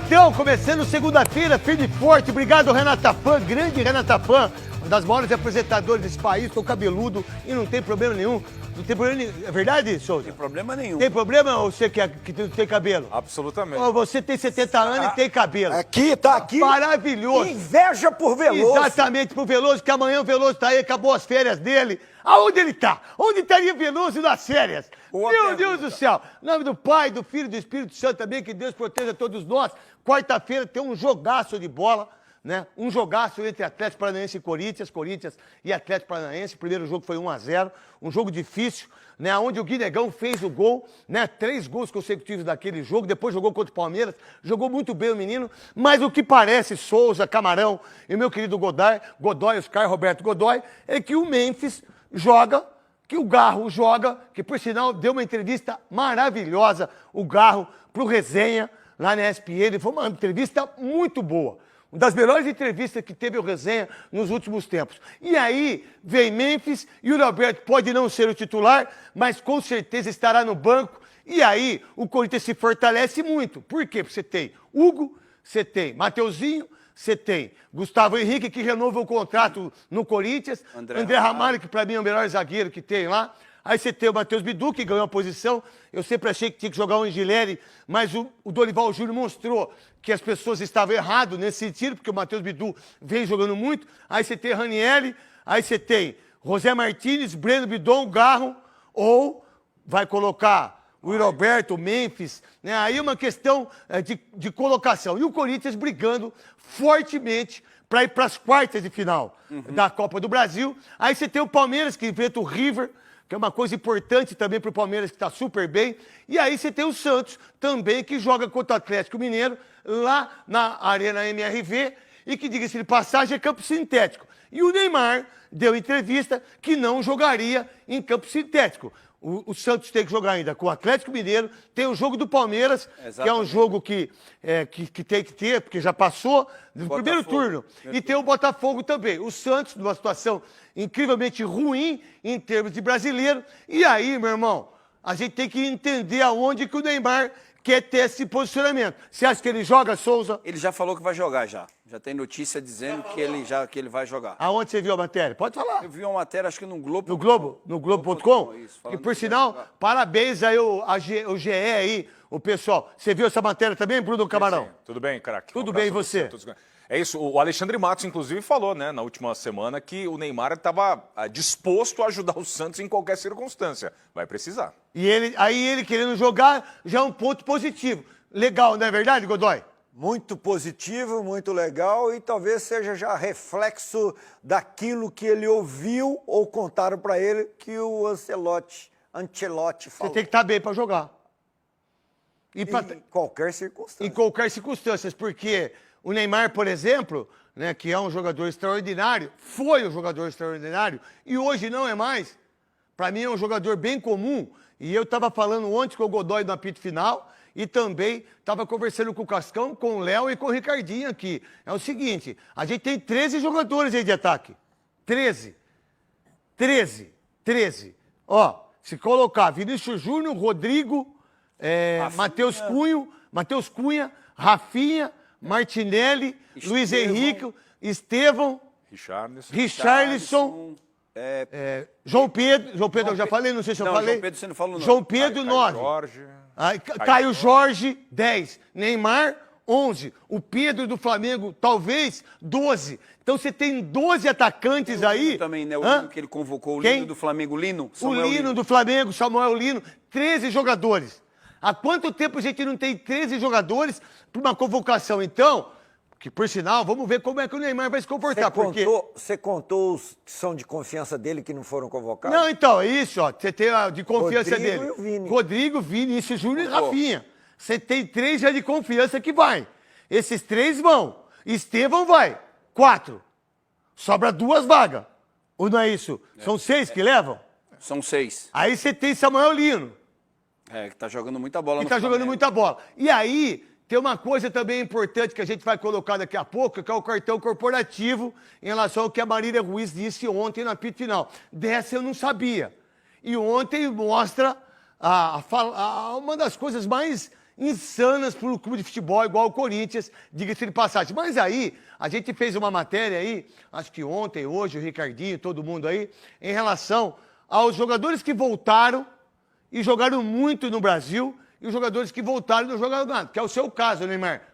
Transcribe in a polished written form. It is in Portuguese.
Então, começando segunda-feira, firme e forte. Obrigado, Renata Pan, grande Renata Pan, uma das maiores apresentadoras desse país. Tô cabeludo e não tem problema nenhum. Não tem problema nenhum. É verdade, Souza? Não tem problema nenhum. Tem problema ou você que não tem cabelo? Absolutamente. Ou você tem 70 anos e tem cabelo? Aqui, tá aqui. Maravilhoso. Inveja por Veloso. Exatamente, pro Veloso, que amanhã o Veloso tá aí, acabou as férias dele. Aonde ele tá? Onde estaria Veloso nas férias? Boa Meu pergunta. Deus do céu. Em nome do Pai, do Filho e do Espírito Santo também, que Deus proteja todos nós. Quarta-feira tem um jogaço de bola, né? Um jogaço entre Atlético Paranaense e Corinthians e Atlético Paranaense. O primeiro jogo foi 1-0, um jogo difícil, né? Onde o Guinegão fez o gol, né? 3 gols consecutivos daquele jogo, depois jogou contra o Palmeiras, jogou muito bem o menino, mas o que parece, Souza, Camarão e o meu querido Godoy, Oscar Roberto Godoy, é que o Memphis joga, que o Garro joga, que por sinal deu uma entrevista maravilhosa, o Garro, pro Resenha, lá na ESPN, foi uma entrevista muito boa. Uma das melhores entrevistas que teve o Resenha nos últimos tempos. E aí, vem Memphis e o Alberto pode não ser o titular, mas com certeza estará no banco. E aí, o Corinthians se fortalece muito. Por quê? Porque você tem Hugo, você tem Mateuzinho, você tem Gustavo Henrique, que renova o contrato no Corinthians. André Ramalho, que para mim é o melhor zagueiro que tem lá. Aí você tem o Matheus Bidu, que ganhou a posição. Eu sempre achei que tinha que jogar o Angileri, mas o Dorival Júnior mostrou que as pessoas estavam erradas nesse sentido, porque o Matheus Bidu vem jogando muito. Aí você tem Ranieri, aí você tem José Martínez, Breno Bidon, Garro, ou vai colocar o Roberto, o Memphis, né? Aí é uma questão de colocação. E o Corinthians brigando fortemente para ir para as quartas de final da Copa do Brasil. Aí você tem o Palmeiras, que enfrenta o River, que é uma coisa importante também para o Palmeiras, que está super bem. E aí você tem o Santos também, que joga contra o Atlético Mineiro, lá na Arena MRV, e que, diga-se de passagem, é campo sintético. E o Neymar deu entrevista que não jogaria em campo sintético. O Santos tem que jogar ainda com o Atlético Mineiro, tem o jogo do Palmeiras, que é um jogo que tem que ter, porque já passou no primeiro turno. E tem o Botafogo também. O Santos, numa situação incrivelmente ruim em termos de brasileiro. E aí, meu irmão, a gente tem que entender aonde que o Neymar quer ter esse posicionamento. Você acha que ele joga, Souza? Ele já falou que vai jogar já. Já tem notícia dizendo que ele vai jogar. Aonde você viu a matéria? Pode falar. Eu vi uma matéria, acho que no Globo. No Globo? No Globo.com? Isso, E por sinal, parabéns aí o GE aí, o pessoal. Você viu essa matéria também, Bruno Camarão? Sim. Tudo bem, craque? Tudo bem, e você? É isso, o Alexandre Matos, inclusive, falou, né, na última semana, que o Neymar estava disposto a ajudar o Santos em qualquer circunstância. Vai precisar. E ele querendo jogar já é um ponto positivo. Legal, não é verdade, Godoy? Muito positivo, muito legal e talvez seja já reflexo daquilo que ele ouviu ou contaram para ele que o Ancelotti falou. Você tem que estar bem para jogar. Em qualquer circunstância. Em qualquer circunstância, porque o Neymar, por exemplo, né, que é um jogador extraordinário, foi um jogador extraordinário e hoje não é mais. Para mim é um jogador bem comum. E eu estava falando ontem com o Godoy no apito final e também estava conversando com o Cascão, com o Léo e com o Ricardinho aqui. É o seguinte, a gente tem 13 jogadores aí de ataque. 13. Ó, se colocar Vinícius Júnior, Rodrigo, Matheus Cunha, Rafinha, Martinelli, Luiz Henrique, Estevão, Richarlison, João Pedro eu já falei, não sei se eu falei. João Pedro você não falou não. João Pedro, 9. Caio Jorge, 10. Neymar, 11. O Pedro do Flamengo, talvez, 12. Então você tem 12 atacantes aí. Também, né? O Lino que ele convocou, o Lino do Flamengo, o Lino do Flamengo, Samuel Lino, 13 jogadores. Há quanto tempo a gente não tem 13 jogadores para uma convocação? Então, que por sinal, vamos ver como é que o Neymar vai se comportar. Você contou os que são de confiança dele que não foram convocados? Não, então, é isso, ó. Você tem a de confiança Rodrigo dele. E o Vini. Rodrigo, Vinícius Júnior e Rafinha. Você tem 3 já de confiança que vai. Esses 3 vão. Estevão vai. 4. Sobra 2 vagas. Ou não é isso? São 6 que levam? São 6. Aí você tem Samuel Lino. Que tá jogando muita bola no Flamengo. Jogando muita bola. E aí, tem uma coisa também importante que a gente vai colocar daqui a pouco, que é o cartão corporativo em relação ao que a Marília Ruiz disse ontem na apito final. Dessa eu não sabia. E ontem mostra uma das coisas mais insanas para o clube de futebol igual o Corinthians, diga-se de passagem. Mas aí, a gente fez uma matéria aí, acho que ontem, hoje, o Ricardinho, todo mundo aí, em relação aos jogadores que voltaram e jogaram muito no Brasil e os jogadores que voltaram e não jogaram nada, que é o seu caso, Neymar.